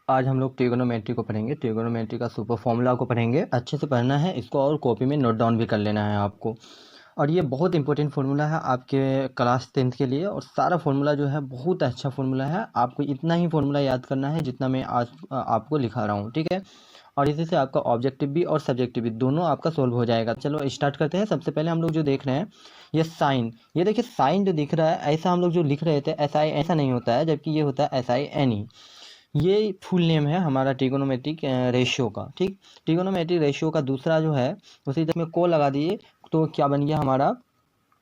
आज हम लोग ट्रिगोनोमेट्री को पढ़ेंगे। ट्रिगोनोमेट्री का सुपर फॉर्मूला को पढ़ेंगे। अच्छे से पढ़ना है इसको और कॉपी में नोट डाउन भी कर लेना है आपको। और ये बहुत इंपॉर्टेंट फार्मूला है आपके क्लास 10th के लिए। और सारा फार्मूला जो है बहुत अच्छा फार्मूला है। आपको इतना ही फार्मूला याद करना है जितना मैं आज आपको लिखा रहा हूँ, ठीक है। और इसी से आपका ऑब्जेक्टिव भी और सब्जेक्टिव भी दोनों आपका सोल्व हो जाएगा। चलो स्टार्ट करते हैं। सबसे पहले हम लोग जो देख रहे हैं ये साइन, ये देखिए साइन जो दिख रहा है ऐसा हम लोग जो लिख रहे थे एस आई ऐसा नहीं होता है, जबकि ये होता है एस आई एन ई। ये फुल नेम है हमारा ट्रिगोनोमेट्रिक रेशियो का, ठीक। ट्रिगोनोमेट्रिक रेशियो का दूसरा जो है उसी तरह में को लगा दिए तो क्या बन गया हमारा,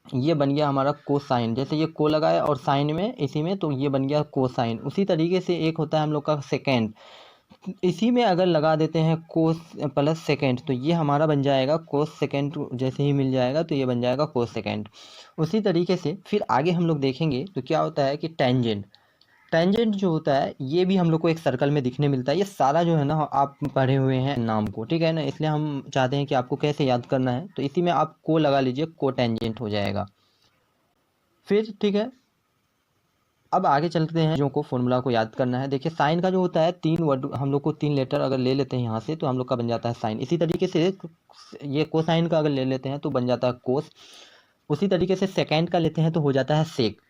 ये बन गया हमारा कोसाइन। जैसे ये को लगाए और साइन में इसी में तो ये बन गया कोसाइन। उसी तरीके से एक होता है हम लोग का सेकेंड, इसी में अगर लगा देते हैं कोस प्लस सेकेंड तो ये हमारा बन जाएगा कोस सेकेंड। जैसे ही मिल जाएगा तो ये बन जाएगा कोस सेकेंड। उसी तरीके से फिर आगे हम लोग देखेंगे तो क्या होता है कि टेंजेंट। टेंजेंट जो होता है ये भी हम लोग को एक सर्कल में दिखने मिलता है। ये सारा जो है ना आप पढ़े हुए हैं नाम को, ठीक है ना। इसलिए हम चाहते हैं कि आपको कैसे याद करना है, तो इसी में आप को लगा लीजिए, को टेंजेंट हो जाएगा। फिर ठीक है, अब आगे चलते हैं जो को फॉर्मूला को याद करना है। देखिए साइन का जो होता है तीन वर्ड हम लोग को, तीन लेटर अगर ले लेते हैं यहाँ से तो हम लोग का बन जाता है साइन। इसी तरीके से ये कोसाइन का अगर ले लेते हैं तो बन जाता है कोस। उसी तरीके से सेकेंड का लेते हैं तो हो जाता है सेक।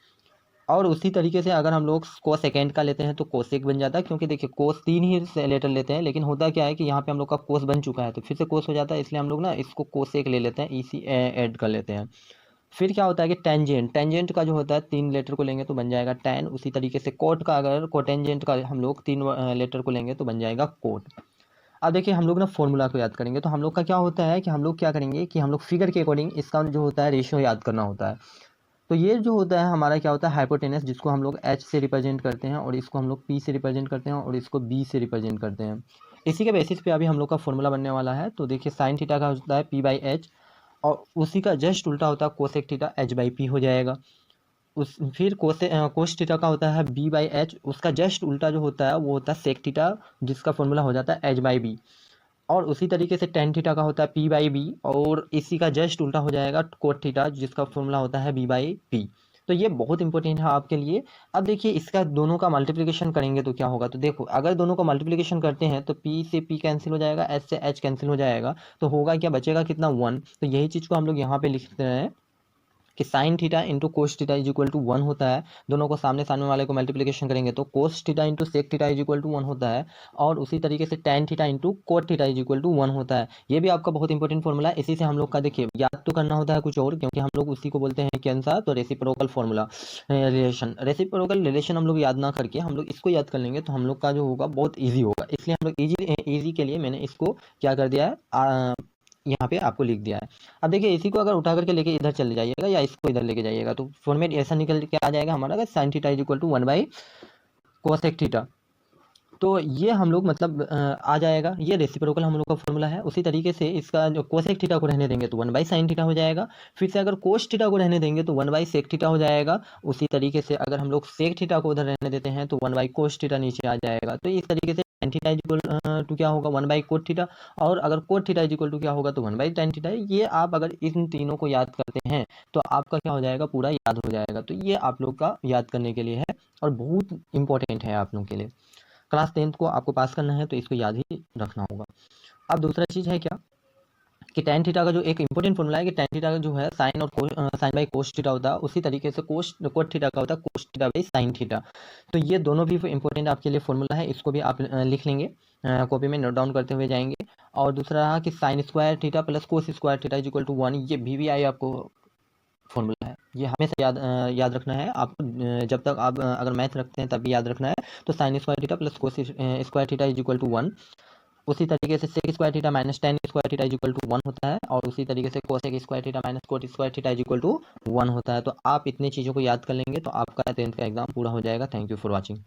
और उसी तरीके से अगर हम लोग को सेकेंड का लेते हैं तो कोसेक बन जाता है, क्योंकि देखिए कोस तीन ही लेटर लेते हैं, लेकिन होता क्या है कि यहाँ पे हम लोग का कोस बन चुका है तो फिर से कोस हो जाता है, इसलिए हम लोग ना इसको कोसेक ले लेते हैं, इसी ऐड कर लेते हैं। फिर क्या होता है कि टेंजेंट, टेंजेंट का जो होता है तीन लेटर को लेंगे तो बन जाएगा टेन। उसी तरीके से कोट का अगर कोटेंजेंट का हम लोग तीन लेटर को लेंगे तो बन जाएगा कोट। अब देखिए हम लोग ना फॉर्मूला को याद करेंगे तो हम लोग का क्या होता है कि हम लोग क्या करेंगे कि हम लोग फिगर के अकॉर्डिंग इसका जो होता है रेशियो याद करना होता है। तो ये जो होता है हमारा क्या होता है हाइपोटेनस, जिसको हम लोग एच से रिप्रेजेंट करते हैं और इसको हम लोग पी से रिप्रेजेंट करते हैं और इसको बी से रिप्रेजेंट करते हैं। इसी के बेसिस पे अभी हम लोग का फॉर्मूला बनने वाला है। तो देखिए साइन थीटा का होता है पी बाई एच और उसी का जस्ट उल्टा होता है cosec theta, H by P हो जाएगा। उस फिर कोस थीटा का होता है बी बाई एच, उसका जस्ट उल्टा जो होता है वो होता है सेक थीटा, जिसका फॉर्मूला हो जाता है एच बाई बी। और उसी तरीके से टेन थीटा का होता है पी बाई बी और इसी का जस्ट उल्टा हो जाएगा कोट थीटा, जिसका फॉर्मूला होता है बी बाई पी। तो ये बहुत इंपॉर्टेंट है आपके लिए। अब देखिए इसका दोनों का मल्टीप्लिकेशन करेंगे तो क्या होगा, तो देखो अगर दोनों का मल्टीप्लिकेशन करते हैं तो पी से पी कैंसिल हो जाएगा, एच से एच कैंसिल हो जाएगा, तो होगा क्या, बचेगा कितना, वन। तो यही चीज़ को हम लोग यहाँ पे लिखते हैं कि sine theta into cos theta is equal to one होता है। दोनों को सामने सामने वाले को मल्टीप्लिकेशन करेंगे तो cos theta into sec theta is equal to one होता है। और उसी तरीके से tan theta into cot theta is equal to one होता है। ये भी आपका बहुत इंपॉर्टेंट फॉर्मूला है। इसी से हम लोग का देखिए याद तो करना होता है कुछ और, क्योंकि हम लोग उसी को बोलते हैं कि आंसर तो reciprocal formula relation. Reciprocal relation हम लोग याद ना करके हम लोग इसको याद कर लेंगे तो हम लोग का जो होगा बहुत ईजी होगा। इसलिए हम लोग ईजी के लिए मैंने इसको क्या कर दिया है, यहाँ पे आपको लिख दिया है। अब देखिए इसी को अगर उठा करके लेके इधर चले जाइएगा या इसको इधर लेके जाइएगा तो फॉर्मेट ऐसा निकल के आ जाएगा हमारा sine theta is equal to one by cosec theta. तो ये हम लोग मतलब आ जाएगा, ये रेसिप्रोकल हम लोग का फॉर्मूला है। उसी तरीके से इसका जो कोसेक थीटा को रहने देंगे तो वन बाई साइन थीटा हो जाएगा। फिर से अगर कोस थीटा को रहने देंगे तो वन बाई सेक थीटा हो जाएगा। उसी तरीके से अगर हम लोग सेक थीटा को उधर रहने देते हैं तो वन बाई कोस थीटा नीचे आ जाएगा। तो इस तरीके से tan theta is equal to क्या होगा, वन बाई कोट थीटा। और अगर cot theta is equal to क्या होगा तो वन बाई टेन थीटा। ये आप अगर इन तीनों को याद करते हैं तो आपका क्या हो जाएगा, पूरा याद हो जाएगा। तो ये आप लोग का याद करने के लिए है और बहुत इंपॉर्टेंट है आप लोग के लिए। क्लास 10th को आपको पास करना है तो इसको याद ही रखना होगा। अब दूसरा चीज़ है क्या कि tan थीटा का जो एक इंपॉर्टेंट फॉर्मूला है कि tan थीटा का जो है साइन और साइन बाई कोस थीटा होता है। उसी तरीके से कोट थीटा का होता है cos theta by sine theta. तो ये दोनों भी इंपॉर्टेंट आपके लिए फॉर्मूला है। इसको भी आप लिख लेंगे, कॉपी में नोट डाउन करते हुए जाएंगे। और दूसरा रहा कि sine square theta plus cos square theta is equal to one. ये VVI आपको फॉर्मूला है, ये हमेशा याद रखना है आपको। जब तक आप अगर मैथ रखते हैं तब भी याद रखना है। तो sine square theta plus cos square theta is equal to one. उसी तरीके से sec square theta minus tan square theta is equal to one होता है। और उसी तरीके से cosec square theta minus cot square theta is equal to one होता है। तो आप इतनी चीज़ों को याद कर लेंगे तो आपका 10th का एग्जाम पूरा हो जाएगा। Thank you for watching.